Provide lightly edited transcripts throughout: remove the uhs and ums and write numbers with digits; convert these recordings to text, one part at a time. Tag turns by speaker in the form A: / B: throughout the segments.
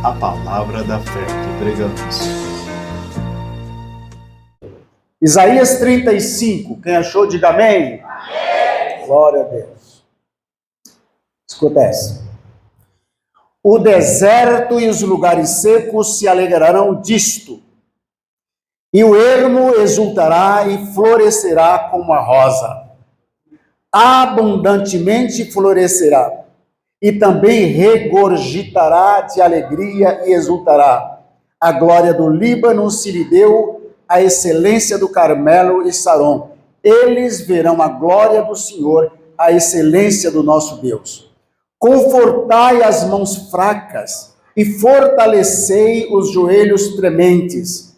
A: a palavra da fé que pregamos.
B: Isaías 35, quem achou, diga amém. Amém. Glória a Deus. Escuta essa. O deserto e os lugares secos se alegrarão disto, e o ermo exultará e florescerá como a rosa. Abundantemente florescerá, e também regurgitará de alegria e exultará. A glória do Líbano se lhe deu, a excelência do Carmelo e Saron. Eles verão a glória do Senhor, a excelência do nosso Deus. Confortai as mãos fracas e fortalecei os joelhos trementes.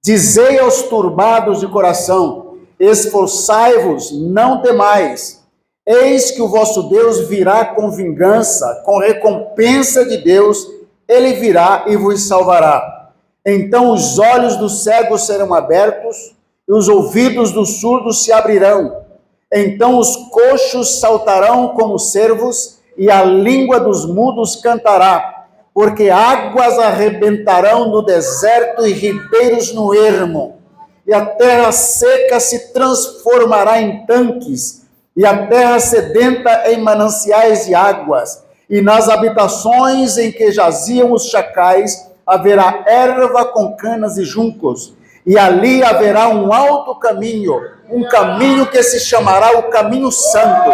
B: Dizei aos turbados de coração: esforçai-vos, não temais. Eis que o vosso Deus virá com vingança, com recompensa de Deus, ele virá e vos salvará. Então os olhos dos cegos serão abertos, e os ouvidos dos surdos se abrirão. Então os coxos saltarão como cervos, e a língua dos mudos cantará, porque águas arrebentarão no deserto e ribeiros no ermo, e a terra seca se transformará em tanques, e a terra sedenta em mananciais de águas, e nas habitações em que jaziam os chacais haverá erva com canas e juncos, e ali haverá um alto caminho, um caminho que se chamará o caminho santo.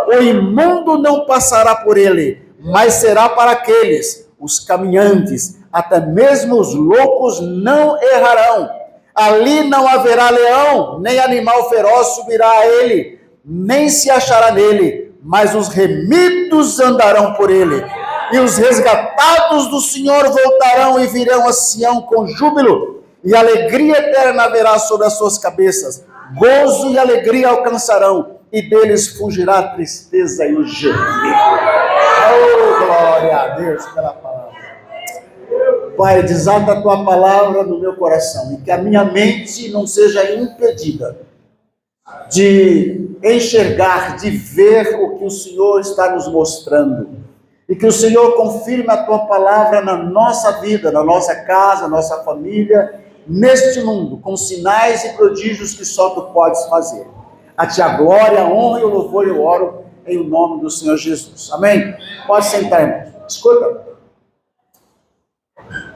B: O imundo não passará por ele, mas será para aqueles, os caminhantes, até mesmo os loucos não errarão. Ali não haverá leão, nem animal feroz subirá a ele, nem se achará nele, mas os remidos andarão por ele. E os resgatados do Senhor voltarão e virão a Sião com júbilo, e alegria eterna haverá sobre as suas cabeças. Gozo e alegria alcançarão, e deles fugirá a tristeza e o gemido. Oh, glória a Deus pela palavra. Pai, desata a tua palavra no meu coração, e que a minha mente não seja impedida de enxergar, de ver o que o Senhor está nos mostrando. E que o Senhor confirme a tua palavra na nossa vida, na nossa casa, na nossa família, neste mundo, com sinais e prodígios que só tu podes fazer. A ti a glória, a honra e o louvor eu oro em o nome do Senhor Jesus. Amém? Pode sentar, irmão. Escuta.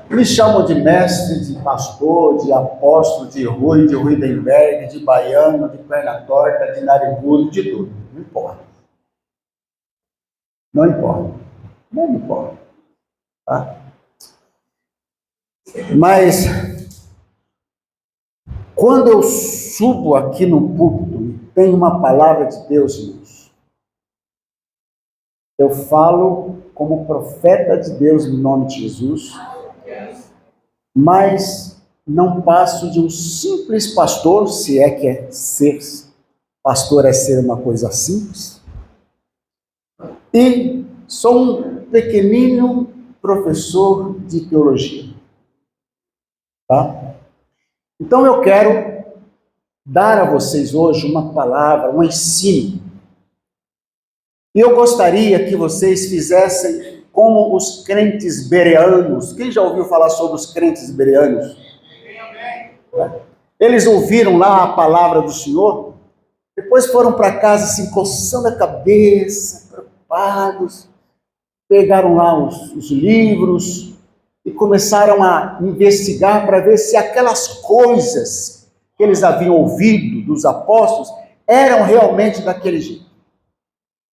B: Me chamam de mestre, de pastor, de apóstolo, de Ruidenberg, de baiano, de perna torta, de narigudo, de tudo. Não importa. Não importa. Não importa. Tá? Mas, quando eu subo aqui no púlpito e tem uma palavra de Deus, irmãos, eu falo como profeta de Deus no nome de Jesus, mas não passo de um simples pastor, se é que é ser pastor, é ser uma coisa simples, e sou um pequenino professor de teologia, tá? Então eu quero dar a vocês hoje uma palavra, um ensino, e eu gostaria que vocês fizessem como os crentes bereanos. Quem já ouviu falar sobre os crentes bereanos? Eles ouviram lá a palavra do Senhor, depois foram para casa assim, coçando a cabeça, preocupados, pegaram lá os livros e começaram a investigar para ver se aquelas coisas que eles haviam ouvido dos apóstolos eram realmente daquele jeito.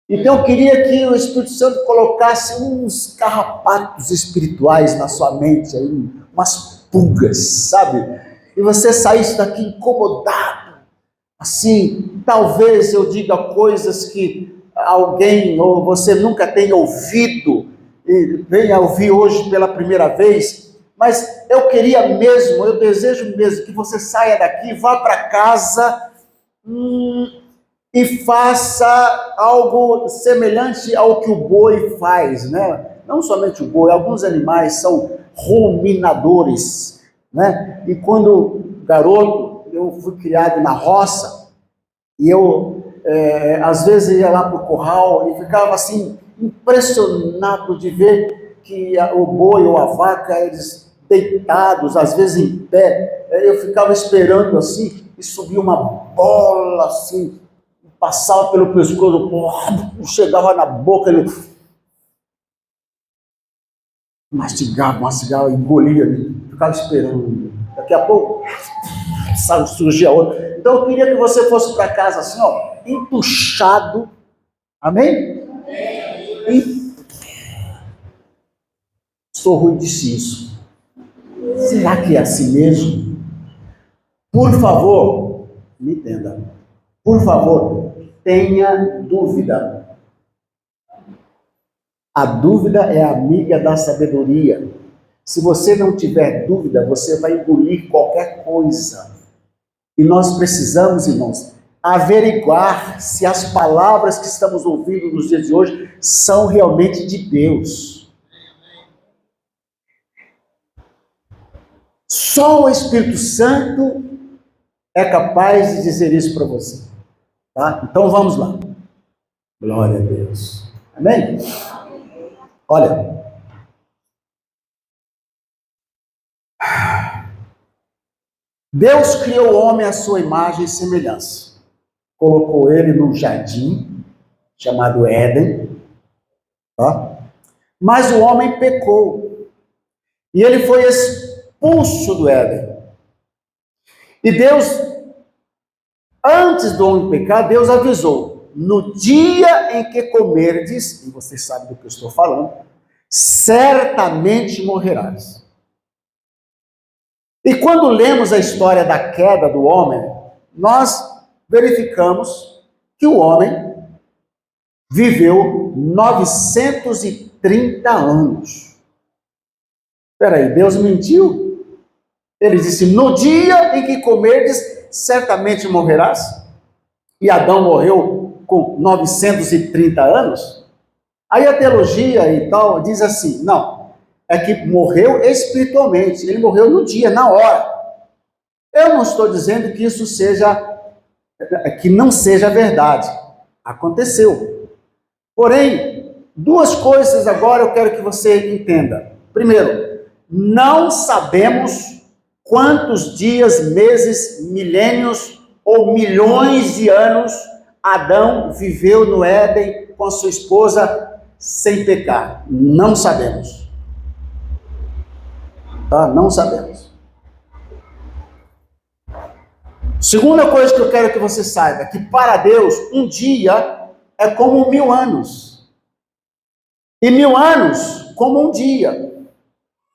B: Então eu queria que o Espírito Santo colocasse uns carrapatos espirituais na sua mente, aí, umas pulgas, sabe? E você saísse daqui incomodado, assim, talvez eu diga coisas que alguém ou você nunca tenha ouvido, e venha ouvir hoje pela primeira vez, mas eu queria mesmo, eu desejo mesmo que você saia daqui, vá para casa, e faça algo semelhante ao que o boi faz, né? Não somente o boi, alguns animais são ruminadores, né? E quando garoto, eu fui criado na roça, e eu, às vezes, ia lá para o curral e ficava assim, impressionado de ver que o boi ou a vaca, eles deitados, às vezes em pé, eu ficava esperando assim, e subia uma bola assim, passava pelo pescoço, chegava na boca, ele mastigava, engolia, ficava esperando. Daqui a pouco, surgia outra. Então eu queria que você fosse para casa assim, ó, empuxado, amém? E sou ruim de isso. Será que é assim mesmo? Por favor, me entenda. Por favor, tenha dúvida. A dúvida é amiga da sabedoria. Se você não tiver dúvida, você vai engolir qualquer coisa. E nós precisamos, irmãos, averiguar se as palavras que estamos ouvindo nos dias de hoje são realmente de Deus. Só o Espírito Santo é capaz de dizer isso para você. Tá? Então vamos lá. Glória a Deus. Amém? Olha. Deus criou o homem à sua imagem e semelhança. Colocou ele num jardim, chamado Éden. Tá? Mas o homem pecou. E ele foi expulso do Éden. E Deus, antes do homem pecar, Deus avisou: no dia em que comerdes, e vocês sabem do que eu estou falando, certamente morrerás. E quando lemos a história da queda do homem, nós verificamos que o homem viveu 930 anos. Espera aí, Deus mentiu? Ele disse: no dia em que comerdes, certamente morrerás. E Adão morreu com 930 anos. Aí a teologia e tal diz assim: não, é que morreu espiritualmente, ele morreu no dia, na hora. Eu não estou dizendo que isso que não seja verdade. Aconteceu. Porém, duas coisas agora eu quero que você entenda. Primeiro, não sabemos quantos dias, meses, milênios ou milhões de anos Adão viveu no Éden com a sua esposa sem pecar. Não sabemos. Tá? Não sabemos. Segunda coisa que eu quero que você saiba, que para Deus um dia é como 1000 anos. E 1000 anos como um dia.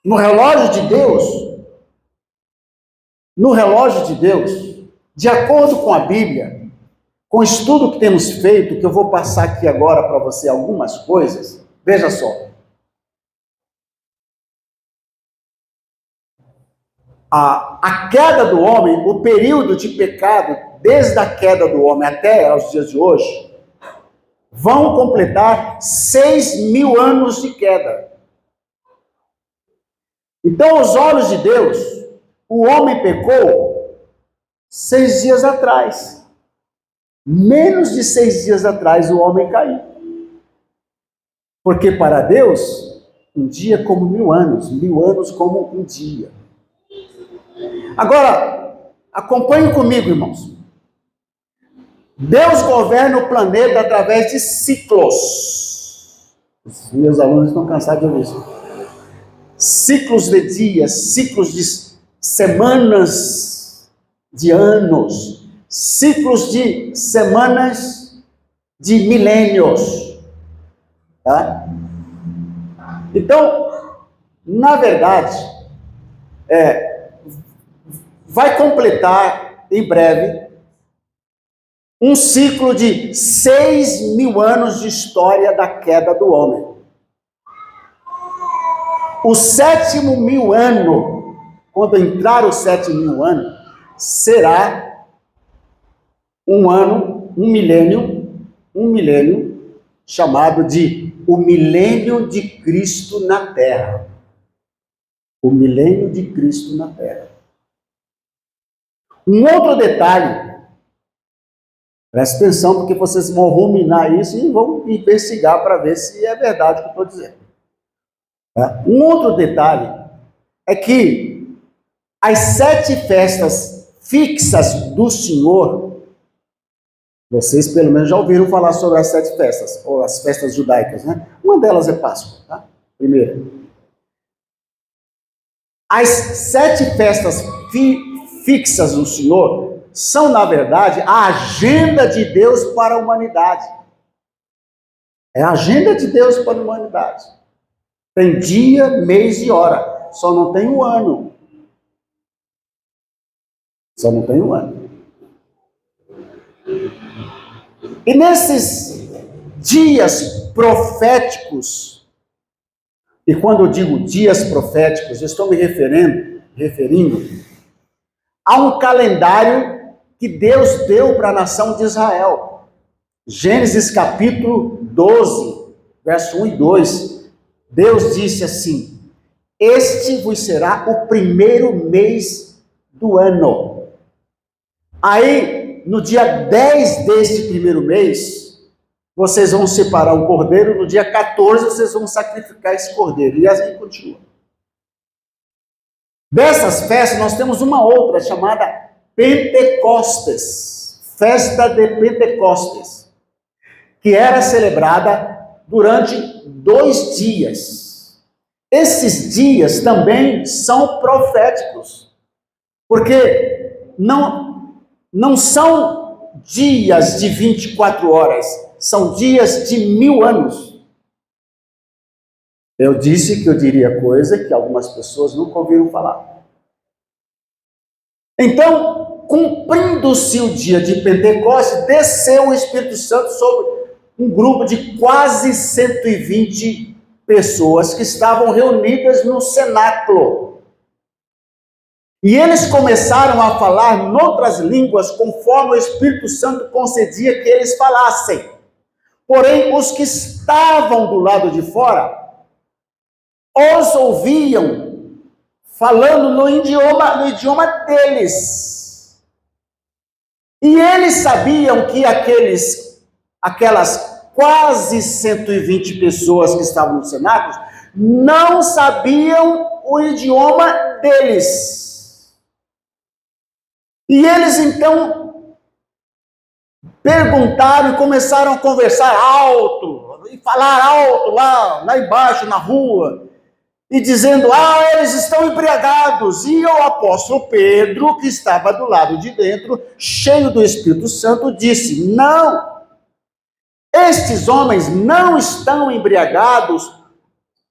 B: No relógio de Deus, de acordo com a Bíblia, com o estudo que temos feito, que eu vou passar aqui agora para você algumas coisas, veja só. A queda do homem, o período de pecado, desde a queda do homem até aos dias de hoje, vão completar 6.000 anos de queda. Então, aos olhos de Deus, o homem pecou 6 dias atrás. Menos de 6 dias atrás o homem caiu. Porque para Deus, um dia como 1000 anos, 1000 anos como um dia. Agora, acompanhe comigo, irmãos. Deus governa o planeta através de ciclos. Os meus alunos estão cansados de ouvir isso. Ciclos de dias, ciclos de semanas, de anos, ciclos de semanas, de milênios. Tá? Então, na verdade, vai completar em breve um ciclo de 6.000 anos de história da queda do homem. O 7.000 ano, quando entrar o 7.000 ano, será um milênio chamado de o milênio de Cristo na Terra. O milênio de Cristo na Terra. Um outro detalhe, preste atenção, porque vocês vão ruminar isso e vão investigar para ver se é verdade o que eu estou dizendo. Tá? Um outro detalhe é que as 7 festas fixas do Senhor, vocês pelo menos já ouviram falar sobre as 7 festas, ou as festas judaicas, né? Uma delas é Páscoa, tá? Primeira. As 7 festas fixas do Senhor são, na verdade, a agenda de Deus para a humanidade. É a agenda de Deus para a humanidade. Tem dia, mês e hora. Só não tem o ano. Só não tem o ano. E nesses dias proféticos, e quando eu digo dias proféticos, eu estou me referindo a um calendário que Deus deu para a nação de Israel. Gênesis capítulo 12, verso 1 e 2. Deus disse assim: este vos será o primeiro mês do ano. Aí, no dia 10 deste primeiro mês, vocês vão separar um cordeiro, no dia 14 vocês vão sacrificar esse cordeiro, e assim continua. Dessas festas, nós temos uma outra chamada Pentecostes, festa de Pentecostes, que era celebrada durante 2 dias. Esses dias também são proféticos, porque não são dias de 24 horas, são dias de 1000 anos. Eu disse que eu diria coisa que algumas pessoas nunca ouviram falar. Então, cumprindo-se o dia de Pentecostes, desceu o Espírito Santo sobre um grupo de quase 120 pessoas que estavam reunidas no cenáculo. E eles começaram a falar noutras línguas, conforme o Espírito Santo concedia que eles falassem. Porém, os que estavam do lado de fora os ouviam falando no idioma deles. E eles sabiam que aquelas quase 120 pessoas que estavam no cenáculo não sabiam o idioma deles. E eles então perguntaram e começaram a conversar alto, e falar alto lá embaixo na rua, e dizendo: eles estão embriagados. E o apóstolo Pedro, que estava do lado de dentro, cheio do Espírito Santo, disse: não, estes homens não estão embriagados,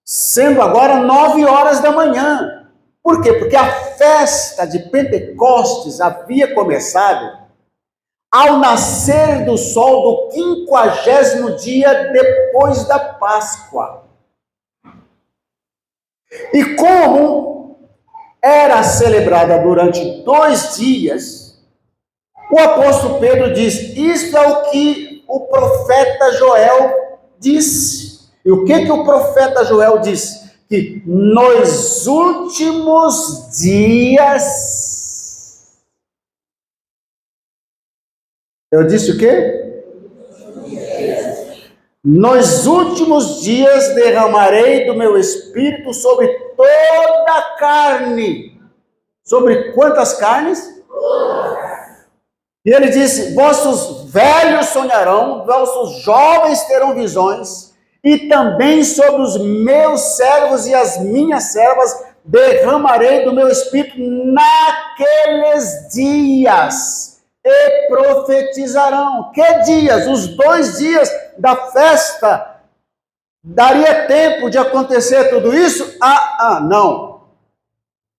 B: sendo agora 9 horas da manhã. Por quê? Porque a festa de Pentecostes havia começado ao nascer do sol do 50º dia depois da Páscoa. E como era celebrada durante 2 dias, o apóstolo Pedro diz: isto é o que o profeta Joel disse. E o que o profeta Joel disse? Que nos últimos dias... Eu disse o quê? Nos últimos dias derramarei do meu espírito sobre toda a carne. Sobre quantas carnes? E ele disse: vossos velhos sonharão, vossos jovens terão visões, e também sobre os meus servos e as minhas servas derramarei do meu espírito naqueles dias, e profetizarão. Que dias? Os 2 dias da festa. Daria tempo de acontecer tudo isso? Não.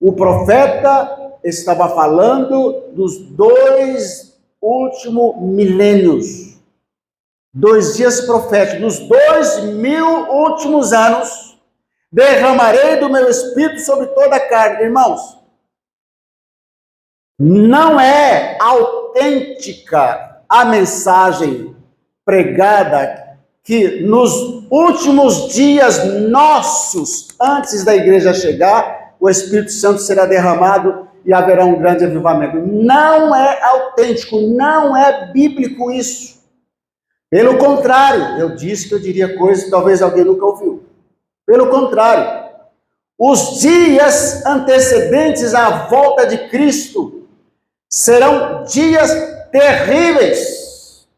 B: O profeta estava falando dos 2 últimos milênios. 2 dias proféticos. Nos 2000 últimos anos, derramarei do meu espírito sobre toda a carne. Irmãos, não é autêntica a mensagem pregada que nos últimos dias nossos, antes da igreja chegar, o Espírito Santo será derramado e haverá um grande avivamento. Não é autêntico, não é bíblico isso. Pelo contrário, eu disse que eu diria coisas que talvez alguém nunca ouviu. Pelo contrário, Os dias antecedentes à volta de Cristo serão dias terríveis,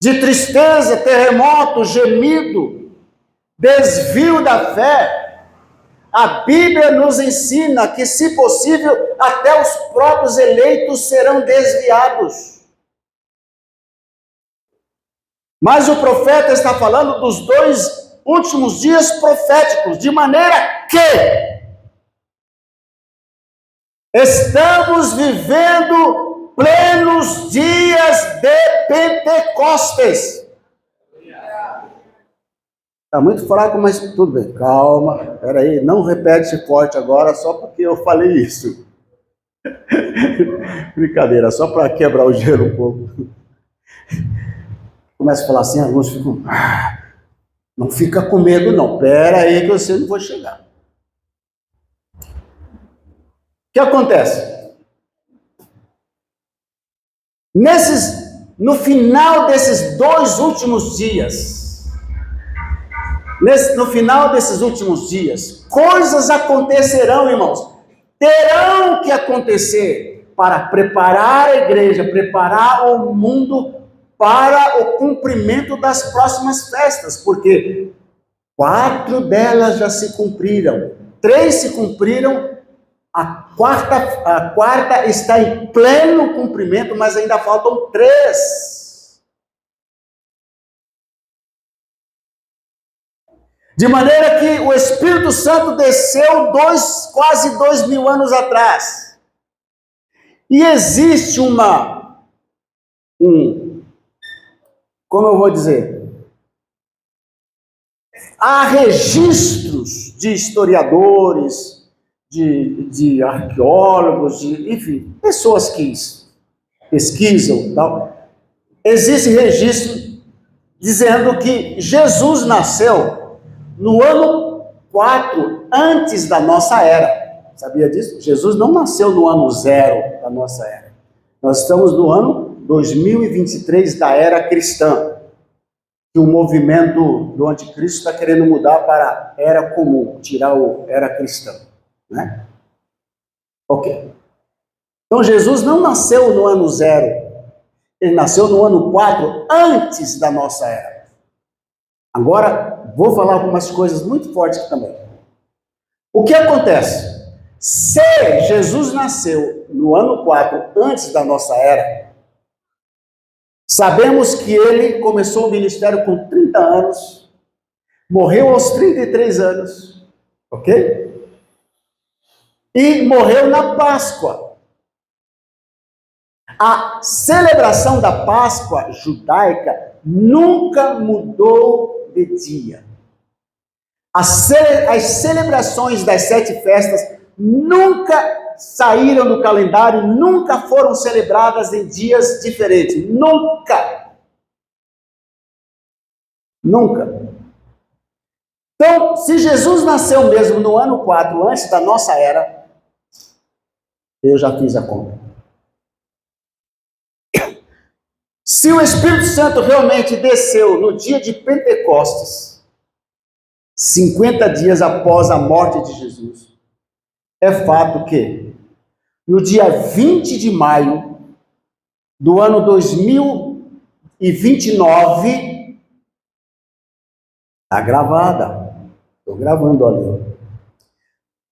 B: de tristeza, terremoto, gemido, desvio da fé. A Bíblia nos ensina que, se possível, até os próprios eleitos serão desviados. Mas o profeta está falando dos 2 últimos dias proféticos, de maneira que estamos vivendo plenos dias de Pentecostes. Está muito fraco, mas tudo bem, calma, peraí, não repete forte agora, só porque eu falei isso. Brincadeira, só para quebrar o gelo um pouco. Começa a falar assim, alguns ficam, não fica com medo não, peraí que você não vai chegar. O que acontece? No final desses 2 últimos dias, no final desses últimos dias, coisas acontecerão, irmãos. Terão que acontecer para preparar a igreja, preparar o mundo para o cumprimento das próximas festas, porque 4 delas já se cumpriram, 3 se cumpriram, a quarta está em pleno cumprimento, mas ainda faltam 3. De maneira que o Espírito Santo desceu quase 2.000 anos atrás. E existe como eu vou dizer? Há registros de historiadores, de arqueólogos, enfim, pessoas que pesquisam, tal. Existe registro dizendo que Jesus nasceu no ano 4 antes da nossa era. Sabia disso? Jesus não nasceu no ano 0 da nossa era. Nós estamos no ano 2023 da era cristã, que o movimento do anticristo está querendo mudar para era comum, tirar o era cristã, né? Ok. Então Jesus não nasceu no ano 0, ele nasceu no ano 4 antes da nossa era. Agora, vou falar algumas coisas muito fortes aqui também. O que acontece? Se Jesus nasceu no ano 4 antes da nossa era, sabemos que ele começou o ministério com 30 anos, morreu aos 33 anos, ok? E morreu na Páscoa. A celebração da Páscoa judaica nunca mudou de dia. As celebrações das 7 festas nunca saíram do calendário, nunca foram celebradas em dias diferentes. Nunca. Nunca. Então, se Jesus nasceu mesmo no ano 4, antes da nossa era, eu já fiz a conta. Se o Espírito Santo realmente desceu no dia de Pentecostes, 50 dias após a morte de Jesus, é fato que no dia 20 de maio do ano 2029, está gravada, estou gravando ali,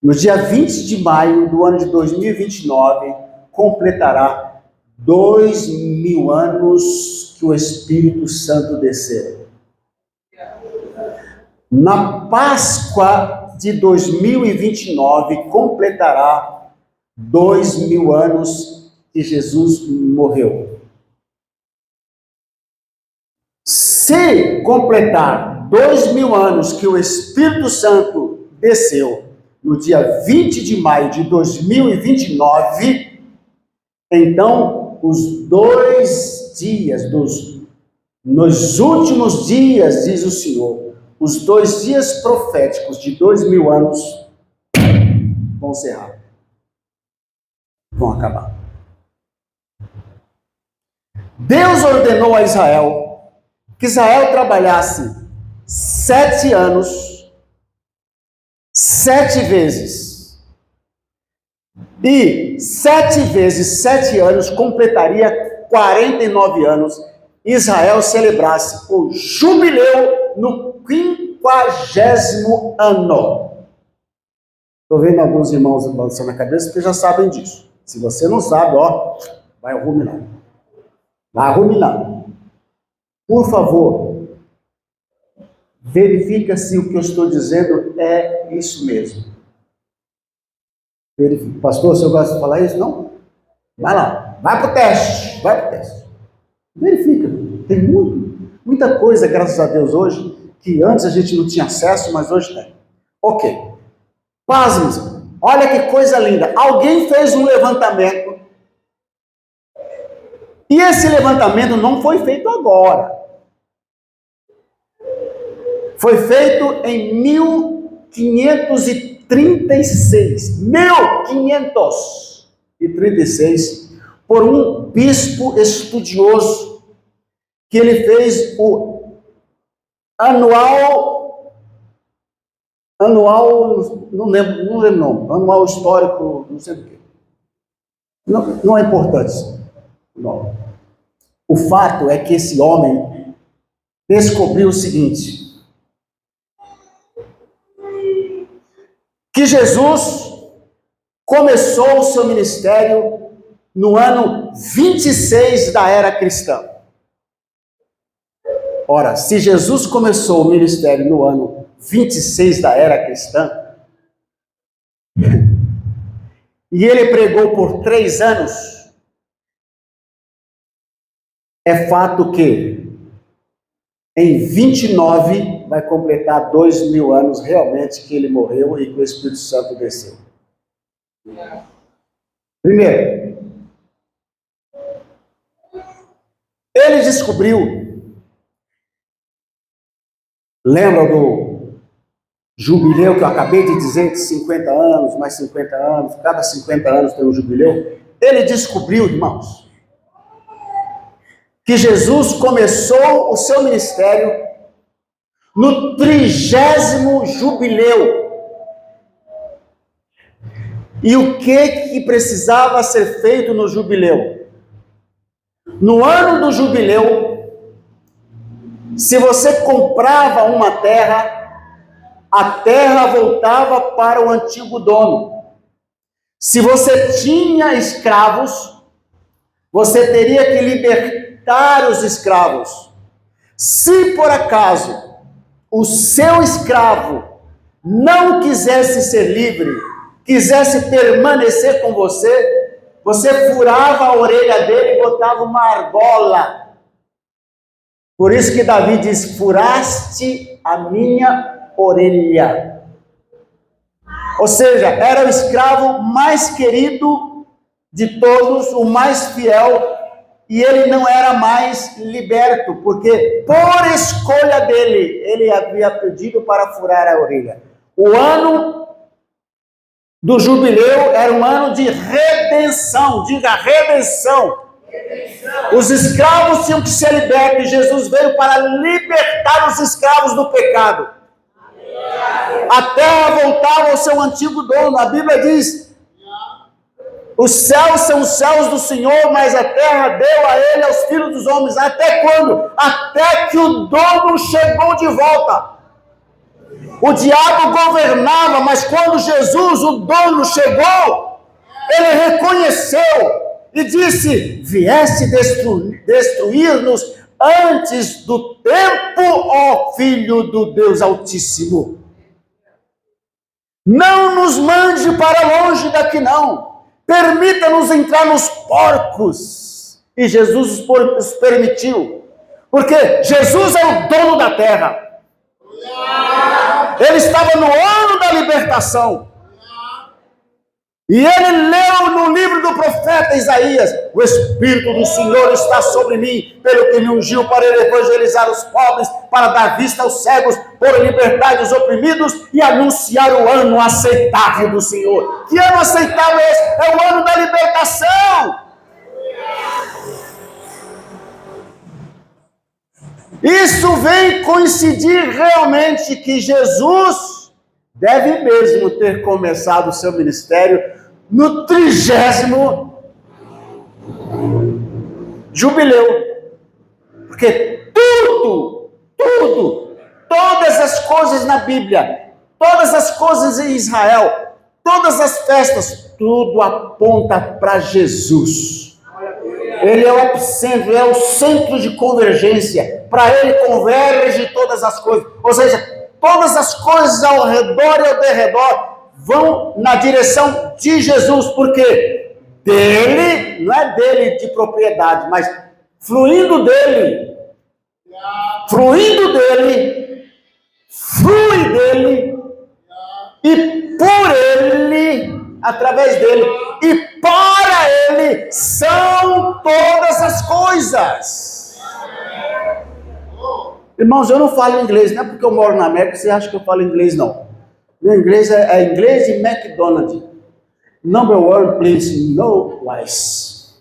B: no dia 20 de maio do ano de 2029, completará 2.000 anos que o Espírito Santo desceu. Na Páscoa de 2029, completará 2.000 anos que Jesus morreu. Se completar 2.000 anos que o Espírito Santo desceu no dia 20 de maio de 2029, então os 2 dias nos últimos dias, diz o Senhor, os 2 dias proféticos de 2.000 anos vão encerrar. Vão acabar. Deus ordenou a Israel que Israel trabalhasse 7 anos 7 vezes. E 7 vezes 7 anos completaria 49 anos. Israel celebrasse o jubileu no 50º ano. Estou vendo alguns irmãos balançando a cabeça porque já sabem disso. Se você não sabe, ó, vai ruminar. Vai ruminar. Por favor, verifica se o que eu estou dizendo é isso mesmo. Verifica. Pastor, você gosta de falar isso? Não? Vai lá. Vai para o teste. Vai para o teste. Verifica. Tem muita coisa, graças a Deus, hoje, que antes a gente não tinha acesso, mas hoje tem. Ok. Pasmos. Olha que coisa linda. Alguém fez um levantamento. E esse levantamento não foi feito agora. Foi feito em 1536. 1536. Por um bispo estudioso. Que ele fez o anual, não lembro o nome, anual histórico, não sei do que. Não é importante. Não. O fato é que esse homem descobriu o seguinte: que Jesus começou o seu ministério no ano 26 da era cristã. Ora, se Jesus começou o ministério no ano 26 da era cristã, e ele pregou por 3 anos, é fato que em 29 vai completar 2000 anos realmente que ele morreu e que o Espírito Santo desceu. Primeiro, ele descobriu. Lembra do jubileu que eu acabei de dizer, de 50 anos, mais 50 anos, cada 50 anos tem um jubileu? Ele descobriu, irmãos, que Jesus começou o seu ministério no 30º jubileu. E o que precisava ser feito no jubileu? No ano do jubileu, se você comprava uma terra, a terra voltava para o antigo dono. Se você tinha escravos, você teria que libertar os escravos. Se por acaso o seu escravo não quisesse ser livre, quisesse permanecer com você, você furava a orelha dele e botava uma argola. Por isso que Davi diz: furaste a minha orelha. Ou seja, era o escravo mais querido de todos, o mais fiel, e ele não era mais liberto, porque por escolha dele, ele havia pedido para furar a orelha. O ano do jubileu era um ano de redenção, diga redenção. Os escravos tinham que ser libertos, e Jesus veio para libertar os escravos do pecado. A terra voltava ao seu antigo dono. A Bíblia diz: os céus são os céus do Senhor, mas a terra deu a ele, aos filhos dos homens. Até quando? Até que o dono chegou de volta. O diabo governava, mas quando Jesus, o dono, chegou, ele reconheceu e disse: vieste destruir-nos antes do tempo, ó Filho do Deus Altíssimo. Não nos mande para longe daqui, não. Permita-nos entrar nos porcos. E Jesus os permitiu. Porque Jesus é o dono da terra. Ele estava no ano da libertação. E ele leu no livro do profeta Isaías: o Espírito do Senhor está sobre mim, pelo que me ungiu para evangelizar os pobres, para dar vista aos cegos, por liberdade os oprimidos e anunciar o ano aceitável do Senhor. Que ano aceitável é esse? É o ano da libertação. Isso vem coincidir realmente que Jesus deve mesmo ter começado o seu ministério no 30º jubileu. Porque todas as coisas na Bíblia, todas as coisas em Israel, todas as festas, tudo aponta para Jesus. Ele é o epicentro, é o centro de convergência. Para ele converge todas as coisas. Ou seja, todas as coisas ao redor e ao derredor vão na direção de Jesus. Porque dele, não é dele de propriedade, mas fluindo dele, flui dele, e por ele, através dele, e para ele, são todas as coisas. Irmãos, eu não falo inglês, não é porque eu moro na América, você acha que eu falo inglês, não. Meu inglês é inglês de McDonald's. Number one, please, no lies.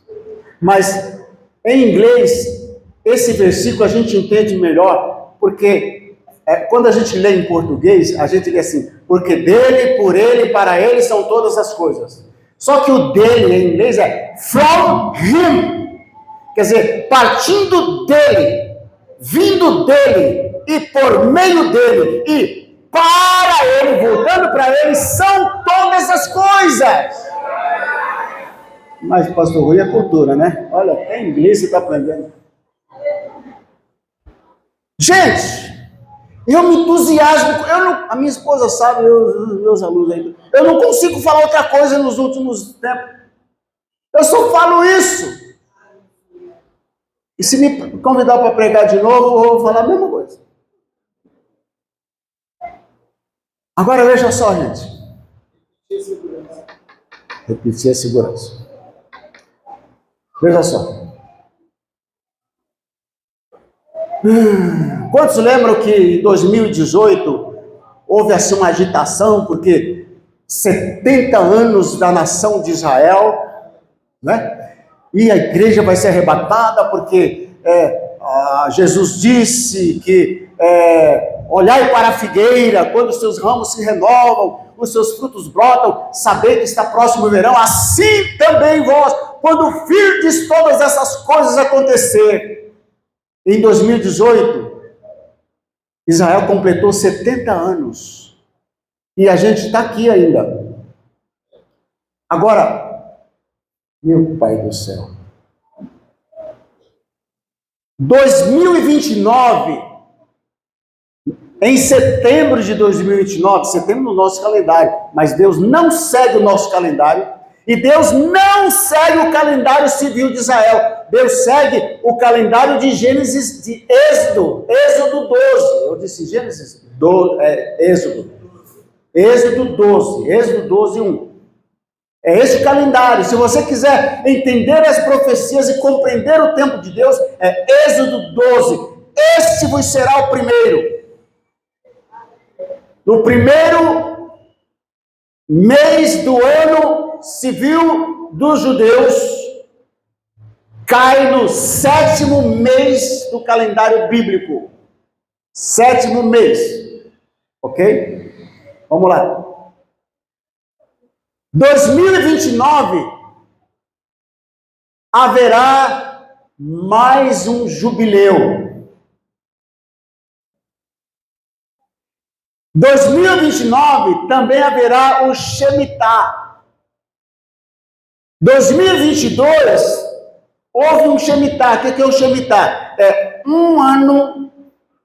B: Mas, em inglês, esse versículo a gente entende melhor, porque quando a gente lê em português, a gente lê assim, porque dele, por ele, para ele são todas as coisas. Só que o dele em inglês é from him, quer dizer, partindo dele, vindo dele, e por meio dele, e para ele, voltando para ele, são todas as coisas. Mas, pastor Rui, é cultura, né? Olha, até inglês você está aprendendo. Gente, eu me entusiasmo, a minha esposa sabe, meus alunos ainda, eu não consigo falar outra coisa nos últimos tempos. Eu só falo isso. E se me convidar para pregar de novo, eu vou falar a mesma coisa. Agora veja só, gente. Repetir a segurança. Veja só. Quantos lembram que em 2018 houve assim uma agitação, porque 70 anos da nação de Israel, né? E a igreja vai ser arrebatada, porque Jesus disse que olhai para a figueira, quando os seus ramos se renovam, os seus frutos brotam, saber que está próximo o verão, assim também vós, quando virdes todas essas coisas acontecer. Em 2018, Israel completou 70 anos. E a gente está aqui ainda. Agora, meu Pai do céu. 2029, em setembro de 2029, setembro no nosso calendário, mas Deus não segue o nosso calendário, e Deus não segue o calendário civil de Israel. Deus segue o calendário de Gênesis, de Êxodo 12. Eu disse Gênesis, Êxodo 12, 1. É esse calendário. Se você quiser entender as profecias e compreender o tempo de Deus, é Êxodo 12. Este vos será o primeiro. No primeiro mês do ano civil dos judeus, cai no 7º mês do calendário bíblico. 7º mês. Ok? Vamos lá. 2029 haverá mais um jubileu. 2029 também haverá o Shemitah. 2022 houve um Shemitah. O que é o Shemitah? É um ano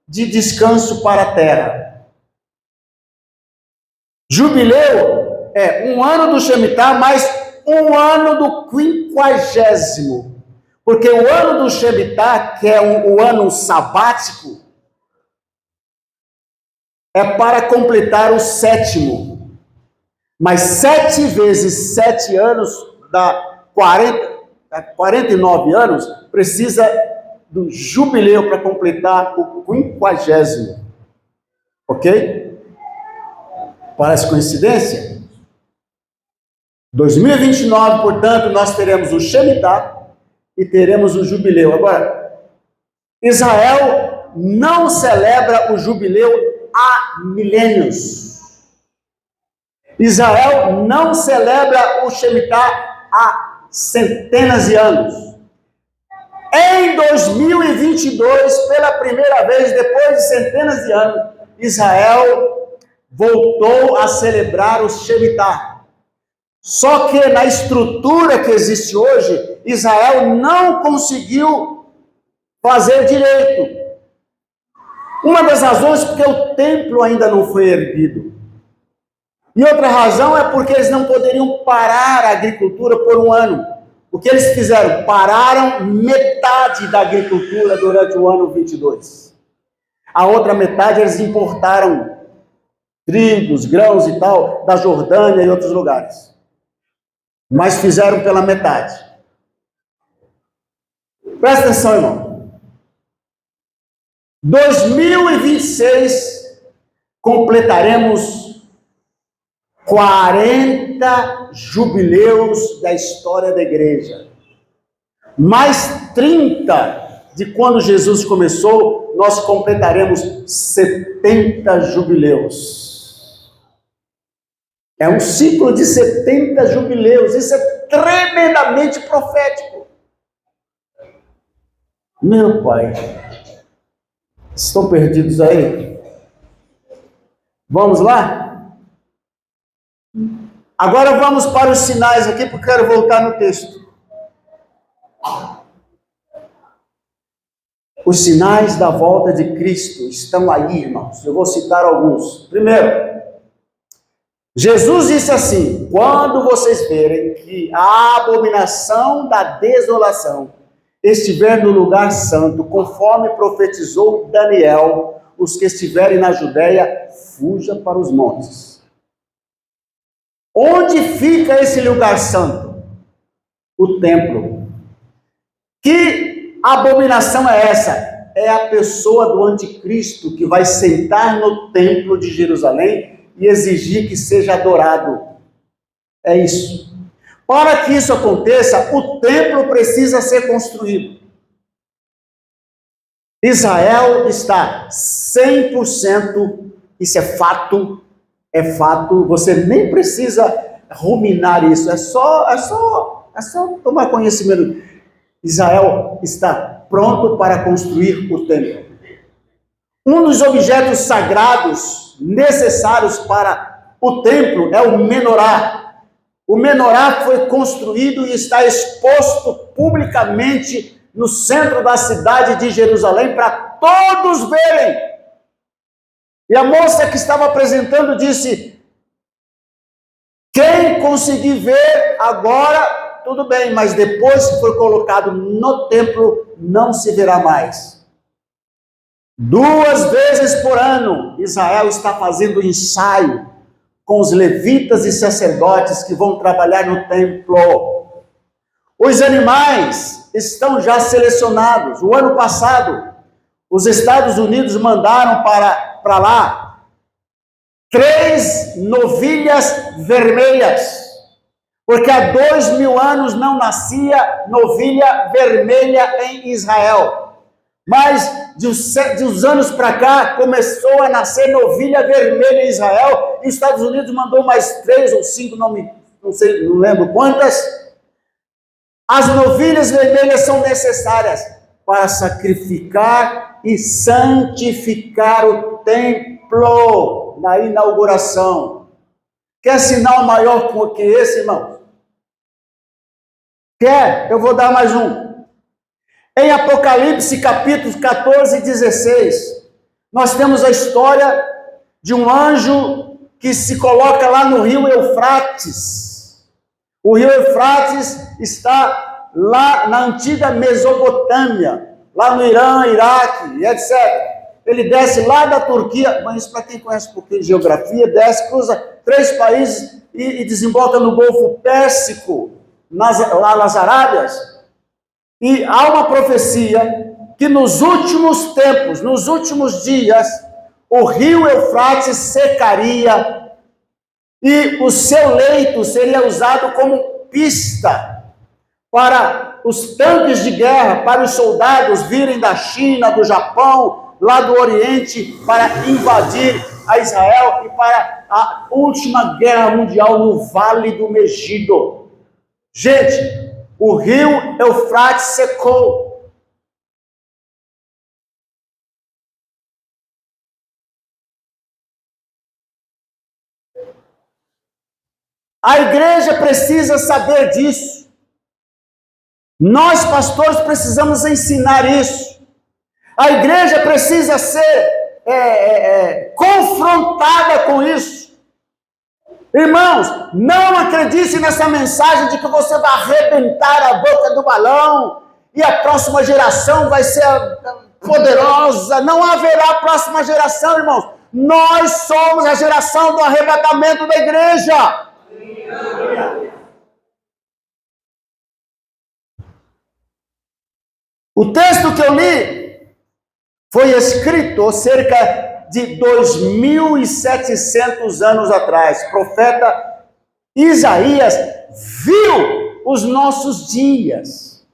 B: de descanso para a terra. Jubileu é um ano do Shemitah, mais um ano do 50º. Porque o ano do Shemitah, que é o ano sabático, é para completar o 7º. Mas 7 vezes 7 anos dá 49 anos, precisa do jubileu para completar o 50º. Ok? Parece coincidência? 2029, portanto, nós teremos o Shemitah e teremos o jubileu. Agora, Israel não celebra o jubileu há milênios. Israel não celebra o Shemitah há centenas de anos. Em 2022, pela primeira vez, depois de centenas de anos, Israel voltou a celebrar o Shemitah. Só que na estrutura que existe hoje, Israel não conseguiu fazer direito. Uma das razões é porque o templo ainda não foi erguido. E outra razão é porque eles não poderiam parar a agricultura por um ano. O que eles fizeram? Pararam metade da agricultura durante o ano 22. A outra metade eles importaram trigos, grãos e tal, da Jordânia e outros lugares. Mas fizeram pela metade. Presta atenção, irmão. 2026 completaremos 40 jubileus da história da igreja. Mais 30 de quando Jesus começou, nós completaremos 70 jubileus. É um ciclo de 70 jubileus. Isso é tremendamente profético. Meu Pai, estão perdidos aí? Vamos lá? Agora vamos para os sinais aqui, porque eu quero voltar no texto. Os sinais da volta de Cristo estão aí, irmãos. Eu vou citar alguns. Primeiro, Jesus disse assim: quando vocês verem que a abominação da desolação estiver no lugar santo, conforme profetizou Daniel, os que estiverem na Judéia, fuja para os montes. Onde fica esse lugar santo? O templo. Que abominação é essa? É a pessoa do anticristo que vai sentar no templo de Jerusalém e exigir que seja adorado. É isso. Para que isso aconteça, o templo precisa ser construído. Israel está 100%, isso é fato, você nem precisa ruminar isso, é só tomar conhecimento. Israel está pronto para construir o templo. Um dos objetos sagrados necessários para o templo é o menorá. O menorá foi construído e está exposto publicamente no centro da cidade de Jerusalém para todos verem. E a moça que estava apresentando disse: quem conseguir ver agora, tudo bem, mas depois que for colocado no templo, não se verá mais. 2 vezes por ano, Israel está fazendo ensaio com os levitas e sacerdotes que vão trabalhar no templo. Os animais estão já selecionados. O ano passado, os Estados Unidos mandaram para lá 3 novilhas vermelhas, porque há 2000 anos não nascia novilha vermelha em Israel. Mas de uns anos para cá começou a nascer novilha vermelha em Israel, e os Estados Unidos mandou mais 3 ou 5, não lembro quantas. As novilhas vermelhas são necessárias para sacrificar e santificar o templo na inauguração. Quer sinal maior que esse, irmão? Quer? Eu vou dar mais um. Em Apocalipse, capítulos 14 e 16, nós temos a história de um anjo que se coloca lá no rio Eufrates. O rio Eufrates está lá na antiga Mesopotâmia, lá no Irã, Iraque, etc. Ele desce lá da Turquia, mas isso para quem conhece um pouquinho de geografia, desce, cruza 3 países e desemboca no Golfo Pérsico, lá nas Arábias. E há uma profecia que nos últimos tempos, nos últimos dias, o rio Eufrates secaria e o seu leito seria usado como pista para os tanques de guerra, para os soldados virem da China, do Japão, lá do Oriente, para invadir a Israel e para a última guerra mundial no Vale do Megido. Gente, o rio Eufrates secou. A igreja precisa saber disso. Nós, pastores, precisamos ensinar isso. A igreja precisa ser confrontada com isso. Irmãos, não acredite nessa mensagem de que você vai arrebentar a boca do balão e a próxima geração vai ser poderosa. Não haverá próxima geração, irmãos. Nós somos a geração do arrebatamento da igreja. O texto que eu li foi escrito cerca de 2.700 anos atrás. O profeta Isaías viu os nossos dias.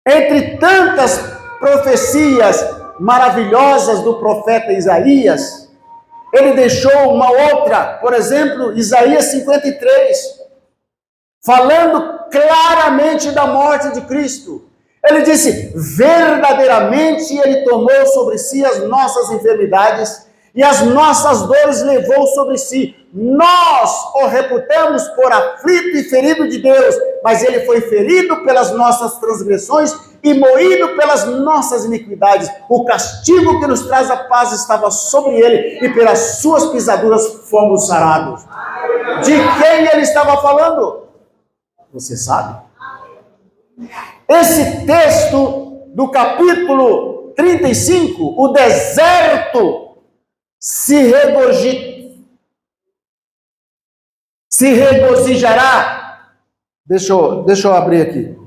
B: Entre tantas profecias maravilhosas do profeta Isaías, ele deixou uma outra, por exemplo, Isaías 53, falando claramente da morte de Cristo. Ele disse, verdadeiramente ele tomou sobre si as nossas enfermidades e as nossas dores levou sobre si. Nós o reputamos por aflito e ferido de Deus, mas ele foi ferido pelas nossas transgressões e moído pelas nossas iniquidades. O castigo que nos traz a paz estava sobre ele e pelas suas pisaduras fomos sarados. De quem ele estava falando? Você sabe? Esse texto do capítulo 35, o deserto se regozijará. Deixa eu abrir aqui.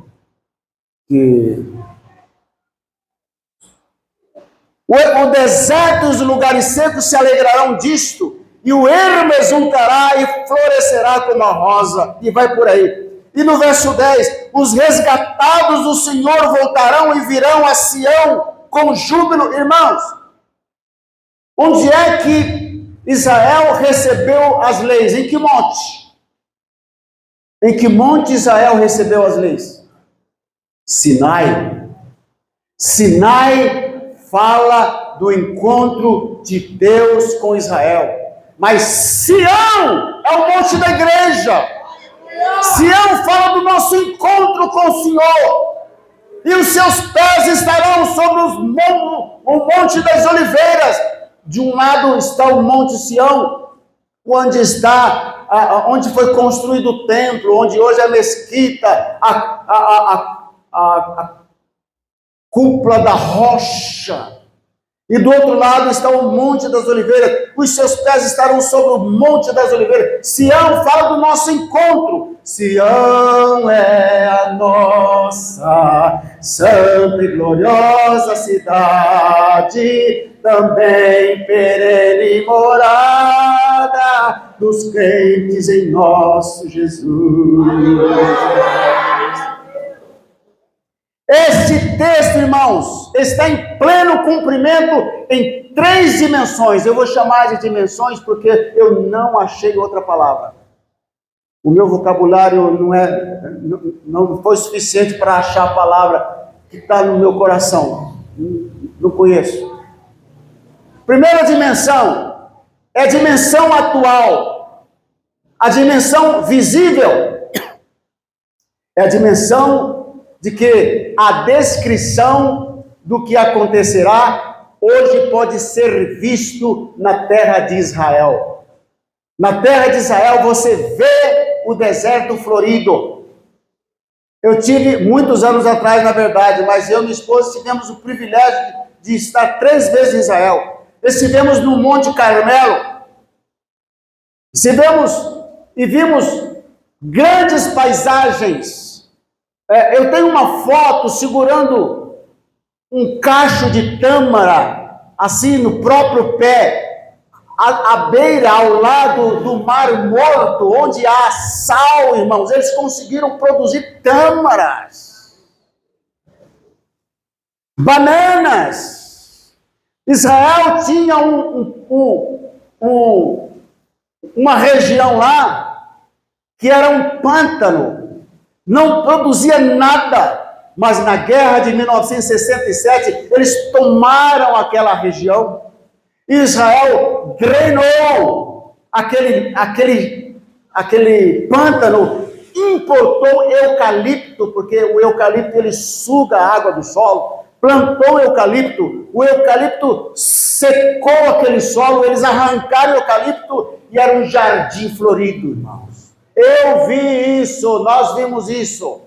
B: O deserto e os lugares secos se alegrarão disto, e o ermo exultará e florescerá como a rosa, e vai por aí. E no verso 10, os resgatados do Senhor voltarão e virão a Sião com júbilo. Irmãos, onde é que Israel recebeu as leis? Em que monte? Em que monte Israel recebeu as leis? Sinai. Sinai fala do encontro de Deus com Israel. Mas Sião é o monte da igreja. Sião fala do nosso encontro com o Senhor. E os seus pés estarão sobre o Monte das Oliveiras. De um lado está o Monte Sião, onde foi construído o templo, onde hoje é a mesquita, a cúpula da rocha. E do outro lado está o Monte das Oliveiras. Os seus pés estarão sobre o Monte das Oliveiras. Sião fala do nosso encontro. Sião é a nossa santa e gloriosa cidade, também perene morada dos crentes em nosso Jesus. Este texto, irmãos, está em pleno cumprimento em 3 dimensões. Eu vou chamar de dimensões porque eu não achei outra palavra. O meu vocabulário não foi suficiente para achar a palavra que está no meu coração. Não conheço. Primeira dimensão é a dimensão atual. A dimensão visível é a dimensão de que a descrição do que acontecerá hoje pode ser visto na terra de Israel. Na terra de Israel você vê o deserto florido. Eu tive muitos anos atrás, na verdade, mas eu e minha esposa tivemos o privilégio de estar 3 vezes em Israel. Estivemos no Monte Carmelo. Estivemos e vimos grandes paisagens. Eu tenho uma foto segurando um cacho de tâmara, assim, no próprio pé, à beira, ao lado do Mar Morto, onde há sal, irmãos. Eles conseguiram produzir tâmaras, bananas. Israel tinha um uma região lá que era um pântano, não produzia nada. Mas na guerra de 1967, eles tomaram aquela região. Israel drenou aquele pântano, importou eucalipto, porque o eucalipto ele suga a água do solo, plantou eucalipto, o eucalipto secou aquele solo, eles arrancaram o eucalipto e era um jardim florido, irmãos. Eu vi isso, nós vimos isso.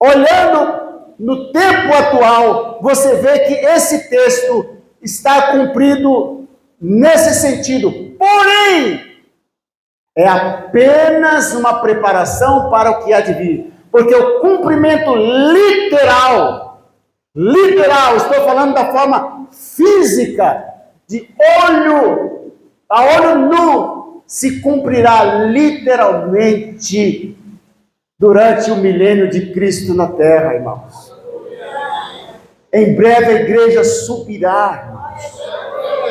B: Olhando no tempo atual, você vê que esse texto está cumprido nesse sentido. Porém, é apenas uma preparação para o que há de vir. Porque o cumprimento literal, estou falando da forma física, de olho a olho nu, se cumprirá literalmente durante o milênio de Cristo na terra, irmãos. Em breve a igreja subirá, irmãos.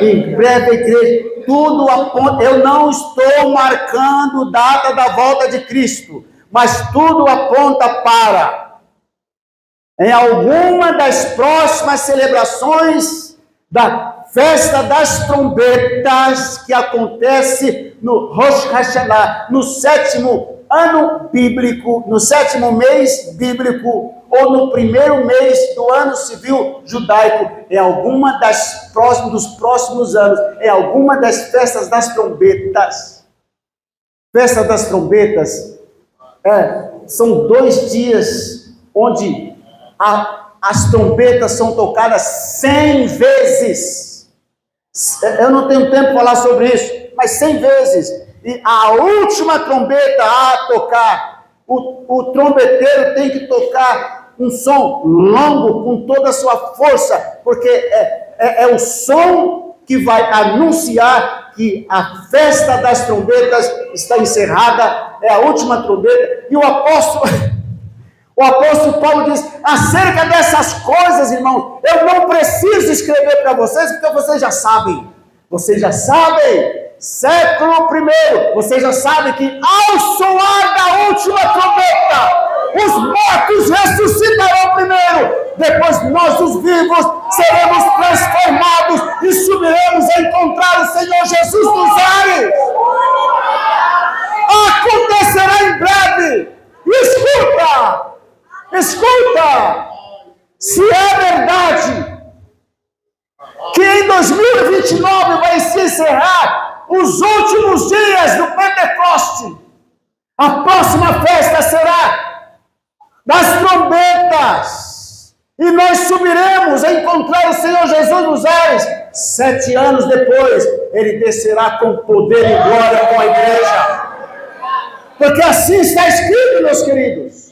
B: Em breve a igreja, tudo aponta. Eu não estou marcando data da volta de Cristo, mas tudo aponta para, em alguma das próximas celebrações da festa das trombetas, que acontece no Rosh Hashanah, no 7º ano bíblico, no 7º mês bíblico, ou no 1º mês do ano civil judaico, em alguma dos próximos anos, em alguma das festas das trombetas. Festa das trombetas são 2 dias onde as trombetas são tocadas 100 vezes. Eu não tenho tempo para falar sobre isso, mas 100 vezes. E a última trombeta a tocar, o trombeteiro tem que tocar um som longo, com toda a sua força, porque é o som que vai anunciar que a festa das trombetas está encerrada, é a última trombeta. E o apóstolo Paulo diz, acerca dessas coisas, irmãos, eu não preciso escrever para vocês, porque vocês já sabem. Vocês já sabem. Século I, você já sabe que ao soar da última trombeta, os mortos ressuscitarão primeiro, depois nós os vivos seremos transformados e subiremos a encontrar o Senhor Jesus nos ares. Acontecerá em breve. Escuta, se é verdade que em 2029 vai se encerrar os últimos dias do Pentecoste, a próxima festa será das trombetas, e nós subiremos a encontrar o Senhor Jesus nos ares. 7 anos depois, ele descerá com poder e glória com a igreja, porque assim está escrito, meus queridos.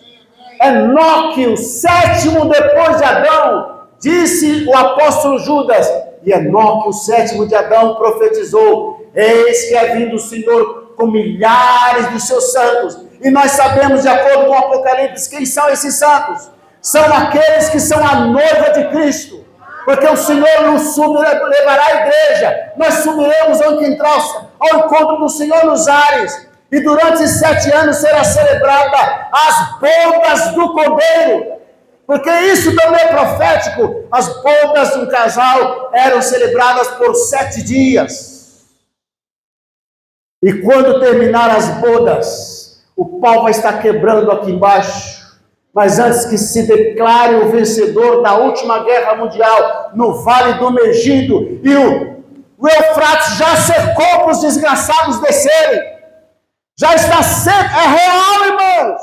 B: Enoque, o 7º depois de Adão, disse o apóstolo Judas, e Enoque, o 7º de Adão, profetizou: eis que é vindo o Senhor com milhares dos seus santos. E nós sabemos, de acordo com o Apocalipse, quem são esses santos? São aqueles que são a noiva de Cristo. Porque o Senhor nos levará à igreja. Nós subiremos ao encontro do Senhor nos ares. E durante 7 anos será celebrada as bodas do Cordeiro. Porque isso também é profético. As bodas de um casal eram celebradas por 7 dias. E quando terminar as bodas, o pau vai estar quebrando aqui embaixo. Mas antes que se declare o vencedor da última guerra mundial, no Vale do Megido, e o Eufrates já secou para os desgraçados descerem. Já está seco, é real, irmãos.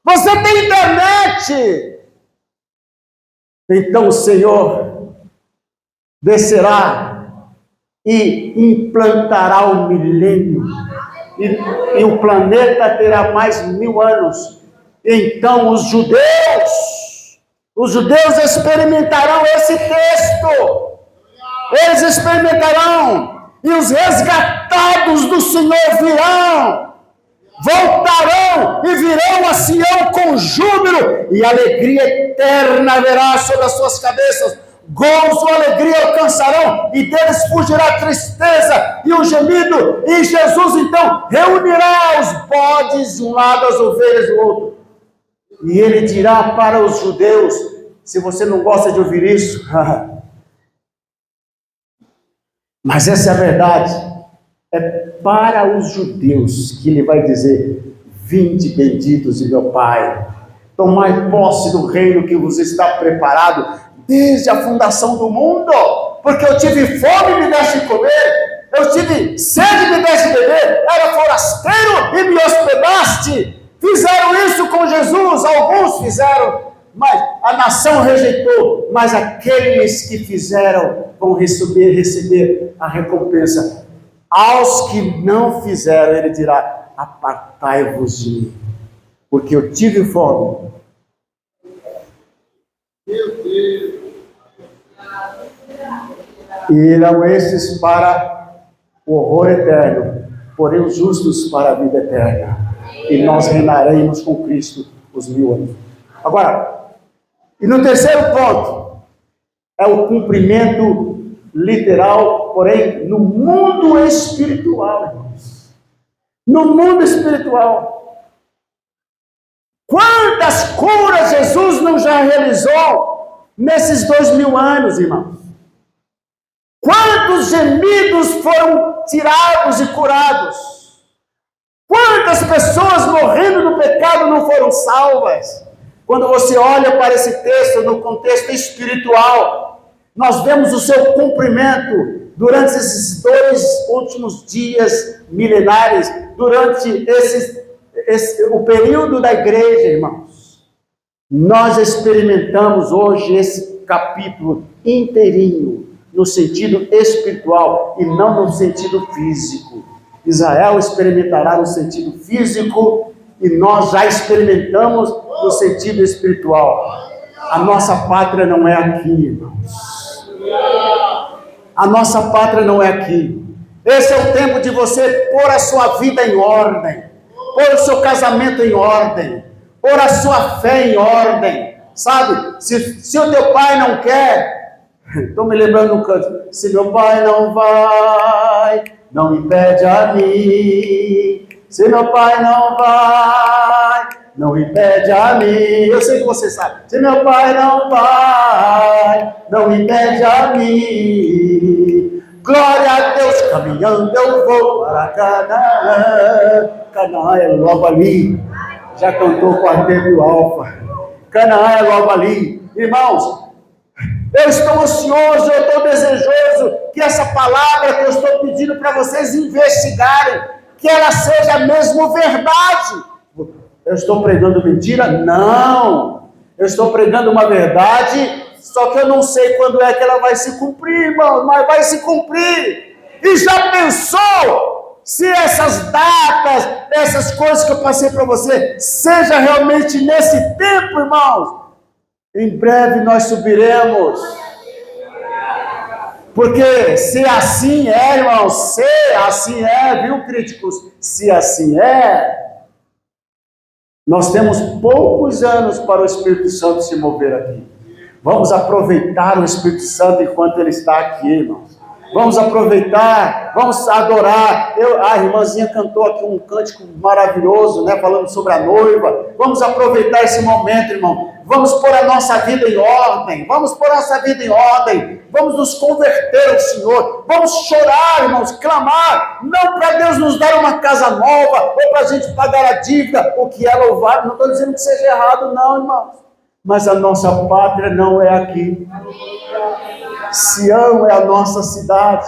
B: Você tem internet. Então o Senhor descerá e implantará o milênio. E o planeta terá mais 1000 anos. Então os judeus experimentarão esse texto. Eles experimentarão. E os resgatados do Senhor virão. Voltarão e virão a Sião com júbilo. E alegria eterna haverá sobre as suas cabeças. gozo, alegria alcançarão, e deles fugirá a tristeza e o gemido, e Jesus então reunirá os bodes de um lado, as ovelhas do outro, e ele dirá para os judeus, se você não gosta de ouvir isso, mas essa é a verdade, é para os judeus que ele vai dizer: vinde benditos de meu Pai, tomai posse do reino que vos está preparado desde a fundação do mundo, porque eu tive fome e me deste de comer, eu tive sede e me deste de beber, era forasteiro e me hospedaste. Fizeram isso com Jesus, alguns fizeram, mas a nação rejeitou, mas aqueles que fizeram vão receber a recompensa. Aos que não fizeram, ele dirá: apartai-vos de mim, porque eu tive fome. Meu Deus. E irão esses para o horror eterno, porém os justos para a vida eterna. E nós reinaremos com Cristo os 1000 anos. Agora, e no terceiro ponto, é o cumprimento literal, porém no mundo espiritual, irmãos. No mundo espiritual. Quantas curas Jesus não já realizou nesses 2000 anos, irmãos? Quantos gemidos foram tirados e curados? Quantas pessoas morrendo no pecado não foram salvas? Quando você olha para esse texto no contexto espiritual, nós vemos o seu cumprimento durante esses 2 últimos dias milenares, durante o período da igreja, irmãos. Nós experimentamos hoje esse capítulo inteirinho, no sentido espiritual e não no sentido físico. Israel experimentará no sentido físico e nós já experimentamos no sentido espiritual. A nossa pátria não é aqui, irmãos. A nossa pátria não é aqui. Esse é o tempo de você pôr a sua vida em ordem, pôr o seu casamento em ordem, pôr a sua fé em ordem, sabe? Se o teu pai não quer, estou me lembrando um canto, se meu pai não vai, não impede a mim. Se meu pai não vai, não impede a mim. Eu sei que você sabe. Se meu pai não vai, não impede a mim. Glória a Deus, caminhando eu vou para Canaã. Canaã é logo ali. Já cantou o quarteto Alfa. Canaã é logo ali. Irmãos, eu estou ansioso, eu estou desejoso que essa palavra que eu estou pedindo para vocês investigarem, que ela seja mesmo verdade. Eu estou pregando mentira? Não. Eu estou pregando uma verdade, só que eu não sei quando é que ela vai se cumprir, irmão, mas vai se cumprir. E já pensou se essas datas, essas coisas que eu passei para você, seja realmente nesse tempo, irmãos? Em breve nós subiremos. Porque se assim é, irmão, se assim é, viu, críticos? Se assim é, nós temos poucos anos para o Espírito Santo se mover aqui. Vamos aproveitar o Espírito Santo enquanto ele está aqui, irmãos. Vamos aproveitar, vamos adorar. A irmãzinha cantou aqui um cântico maravilhoso, né, falando sobre a noiva. Vamos aproveitar esse momento, irmão. Vamos pôr a nossa vida em ordem. Vamos pôr a nossa vida em ordem. Vamos nos converter ao Senhor. Vamos chorar, irmãos, clamar. Não para Deus nos dar uma casa nova, ou para a gente pagar a dívida, o que é louvável. Não estou dizendo que seja errado, não, irmãos. Mas a nossa pátria não é aqui. Sião é a nossa cidade.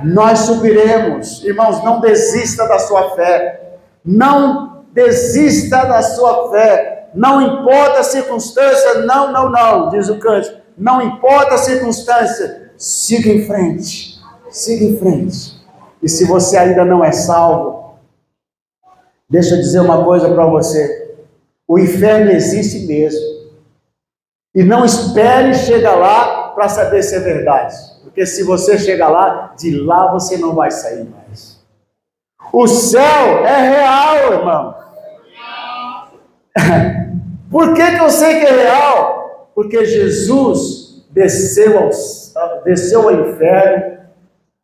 B: Nós subiremos. Irmãos, não desista da sua fé. Não desista da sua fé. Não importa a circunstância. Não, diz o cântico. Não importa a circunstância. Siga em frente. Siga em frente. E se você ainda não é salvo, deixa eu dizer uma coisa para você. O inferno existe mesmo. E não espere chegar lá para saber se é verdade. Porque se você chegar lá, de lá você não vai sair mais. O céu é real, irmão. Por que eu sei que é real? Porque Jesus desceu ao inferno,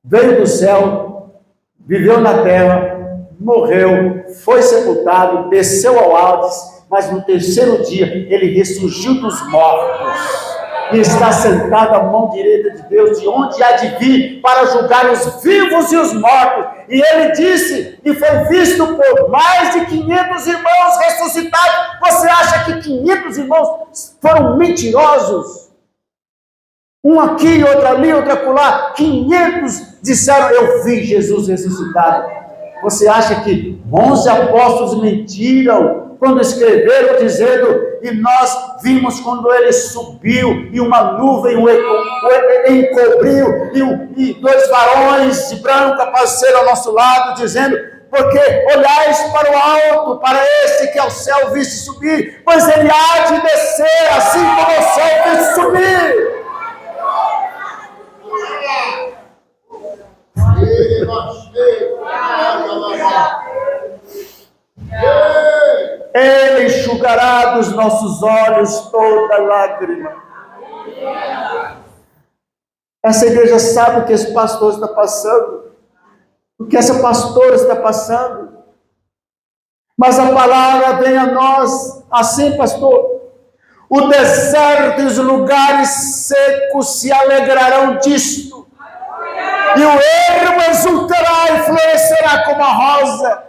B: veio do céu, viveu na terra, morreu, foi sepultado, desceu ao Hades, mas no terceiro dia ele ressurgiu dos mortos e está sentado à mão direita de Deus, de onde há de vir para julgar os vivos e os mortos. E ele disse, e foi visto por mais de 500 irmãos ressuscitados. Você acha que 500 irmãos foram mentirosos? Um aqui, outro ali, outro acolá. 500 disseram, eu vi Jesus ressuscitado. Você acha que 11 apóstolos mentiram quando escreveram dizendo, e nós vimos quando ele subiu, e uma nuvem o encobriu, e dois varões de branco apareceram ao nosso lado, dizendo, porque olhais para o alto, para esse que ao céu viste subir, pois ele há de descer, assim como o céu viste subir. Ele enxugará dos nossos olhos toda lágrima. Essa igreja sabe o que esse pastor está passando, o que essa pastora está passando, mas a palavra vem a nós assim, pastor. O deserto e os lugares secos se alegrarão disto, e o ermo exultará e florescerá como a rosa,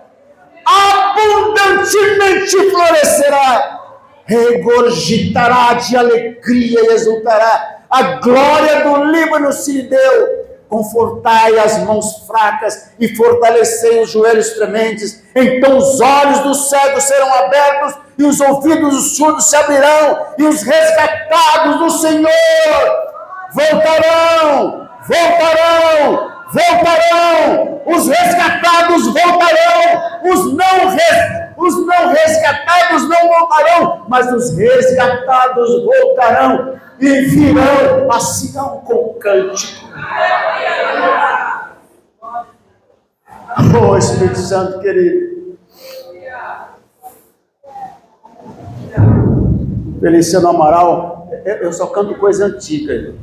B: abundantemente florescerá, regurgitará de alegria e exultará. A glória do Líbano se lhe deu. Confortai as mãos fracas e fortalecei os joelhos trementes. Então os olhos dos cegos serão abertos e os ouvidos dos surdos se abrirão, e os resgatados do Senhor voltarão. Os resgatados voltarão. Os não resgatados não voltarão, mas os resgatados voltarão e virão a Sião com cântico. Oh, Espírito Santo querido. Feliciano Amaral, eu só canto coisa antiga.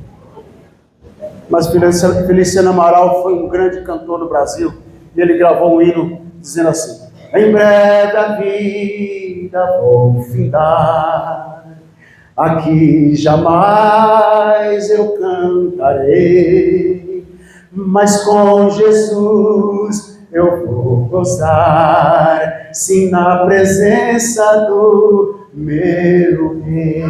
B: Mas Feliciano Amaral foi um grande cantor no Brasil, e ele gravou um hino dizendo assim: em breve a vida vou findar, aqui jamais eu cantarei, mas com Jesus eu vou gozar, sim, na presença do meu Rei.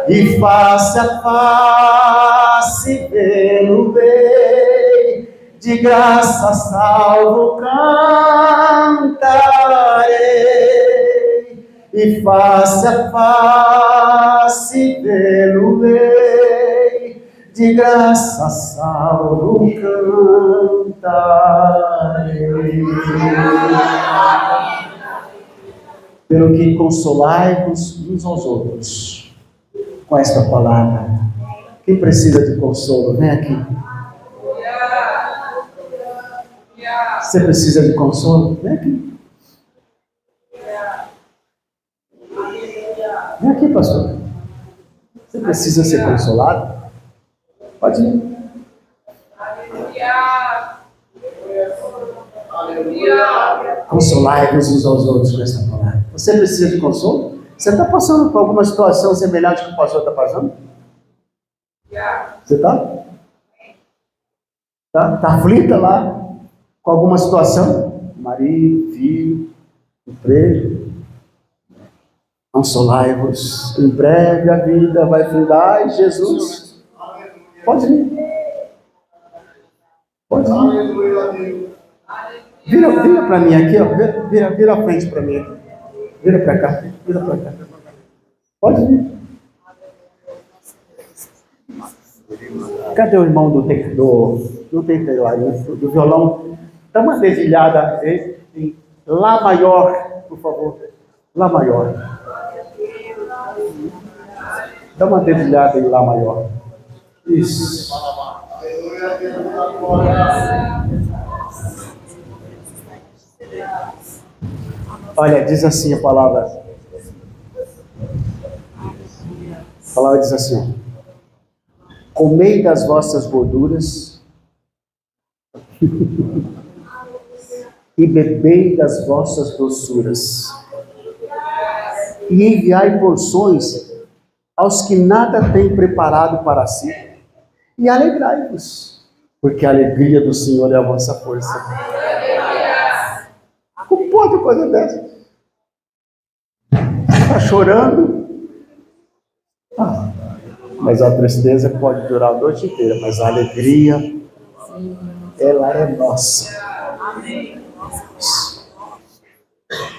B: E face a face vê-lo bem, de graça salvo cantarei. E face a face vê-lo bem, de graça salvo cantarei. Pelo que consolai-vos uns aos outros com esta palavra. Quem precisa de consolo, vem aqui. Você precisa de consolo? Vem aqui. Vem aqui, pastor. Você precisa ser consolado? Pode ir. Consolai-vos uns aos outros com esta palavra. Você precisa de consolo? Você está passando por alguma situação semelhante que o pastor está passando? Você está? Está aflita lá com alguma situação? Marido, filho, emprego. Consolai-vos. Em breve a vida vai findar em Jesus. Pode vir. Pode vir. Vira para mim aqui, ó. Vira a frente para mim aqui. Vira para cá. Vira para cá. Pode vir. Cadê o irmão do violão? Dá uma dedilhada em Lá maior, por favor. Lá maior. Dá uma dedilhada em Lá maior. Isso. Olha, diz assim a palavra. A palavra diz assim: comei das vossas gorduras e bebei das vossas doçuras, e enviai porções aos que nada têm preparado para si, e alegrai-vos, porque a alegria do Senhor é a vossa força. Como pode uma coisa dessa? Está chorando? Mas a tristeza pode durar a noite inteira, mas a alegria, ela é nossa.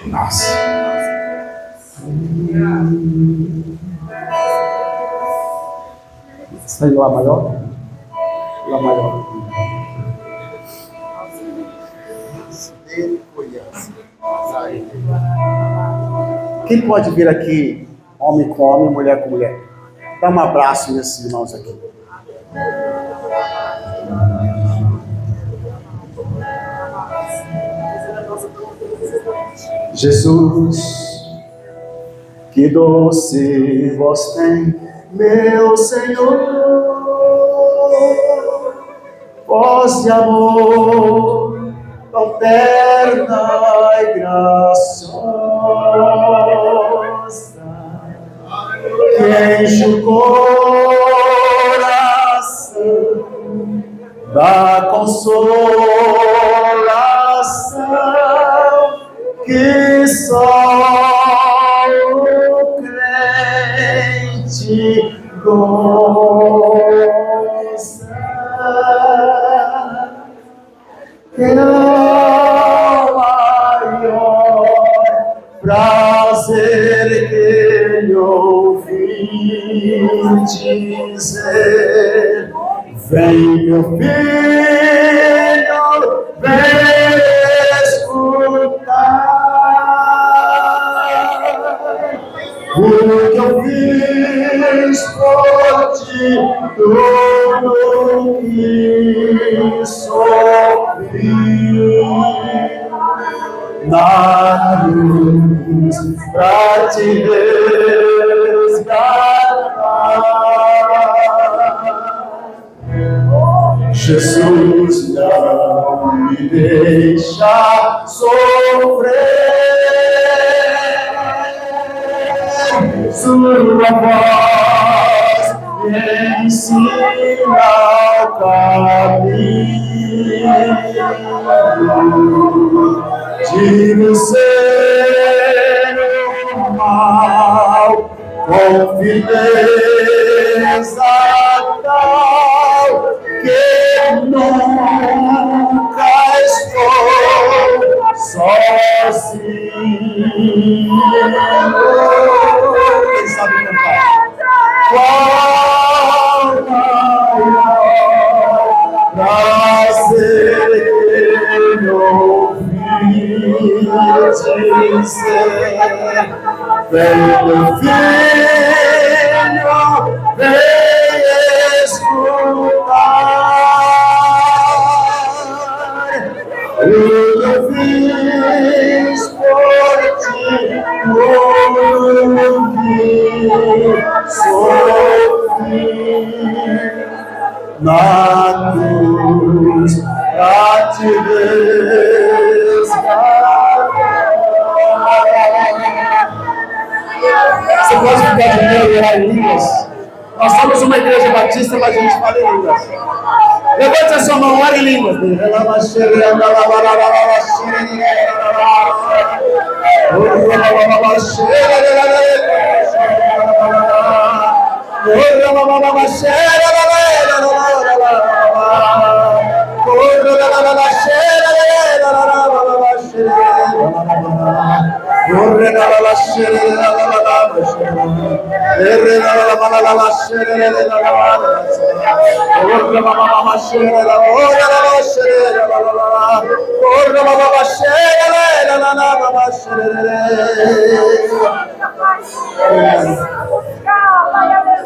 B: Nossa. Está em Lá maior? Lá maior. Quem pode vir aqui, homem com homem, mulher com mulher? Dá um abraço nesses irmãos aqui. Jesus, que doce voz tem, meu Senhor, voz de amor, tão terna e graciosa, que enche o coração da consolação que só o crente goza. Que é o maior prazer que lhe ouvi dizer: vem, meu filho, vem escutar o que eu fiz por ti, tudo que sofri na cruz pra te resgatar. Jesus não me deixa sofrer, sua voz me ensina o caminho de vencer o mal com firmeza tal que nunca estou sozinho. Quem sabe cantar? Qual maior prazer que ouvi dizer: vem, meu filho, vem escutar o que eu fiz por ti, tudo que sofri na cruz pra te resgatar. Você pode ficar de pé e orar em línguas. Nós somos uma igreja batista, mas a gente fala em línguas. Levante a sua mão, ore em línguas.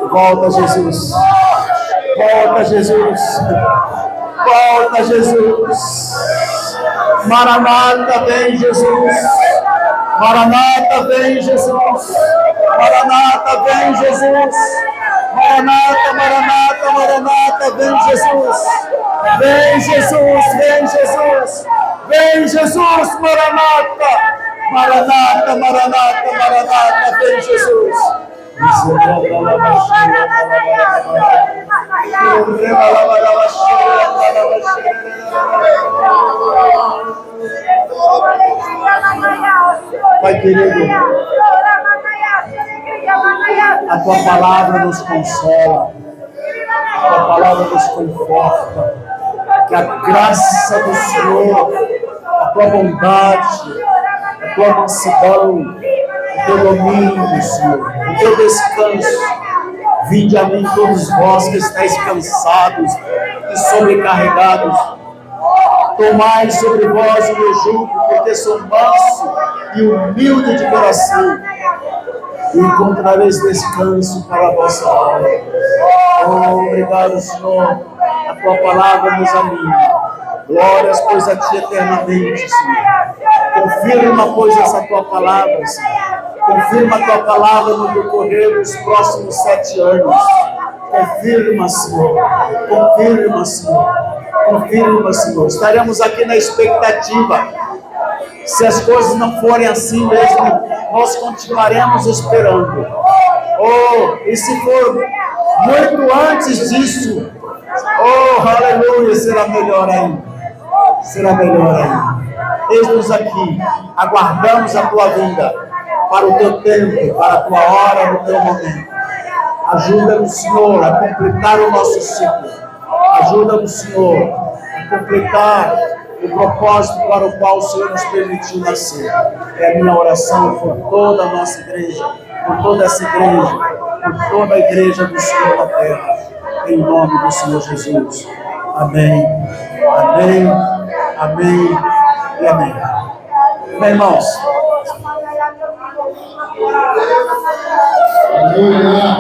B: Volta, Jesus. Volta, Jesus. Volta, Jesus. Maranata, vem, Jesus. Maranata, vem, Jesus. Maranata, vem, Jesus. Maranata, Maranata, Maranata, vem Jesus. Vem Jesus, vem Jesus. Vem Jesus, Maranata. Maranata, Maranata, Maranata, vem Jesus. Pai querido, a tua palavra nos consola, a tua palavra nos conforta, que a graça do Senhor, a tua bondade, a tua mansidão, o teu domínio, Senhor, o teu descanso. Vinde a mim todos vós que estáis cansados e sobrecarregados. Tomai sobre vós o meu jugo, porque sou manso e humilde de coração, e encontrareis descanso para a vossa alma. Oh, obrigado, Senhor. A tua palavra nos anima. Glórias, pois, a ti eternamente, Senhor. Confirma, pois, essa tua palavra, Senhor. Confirma a tua palavra no decorrer dos próximos 7 anos. Confirma, Senhor. Confirma, Senhor. Confirma, Senhor. Estaremos aqui na expectativa. Se as coisas não forem assim mesmo, nós continuaremos esperando. Oh, e se for muito antes disso, oh, aleluia, será melhor ainda. Será melhor ainda. Eis-nos aqui, aguardamos a tua vinda, para o teu tempo, para a tua hora, no teu momento. Ajuda-nos, Senhor, a completar o nosso ciclo. Ajuda-nos, Senhor, a completar o propósito para o qual o Senhor nos permitiu nascer. É a minha oração por toda a nossa igreja, por toda essa igreja, por toda a igreja do Senhor na terra, em nome do Senhor Jesus. Amém, amém, amém e amém. Meus irmãos,
A: Aleluia.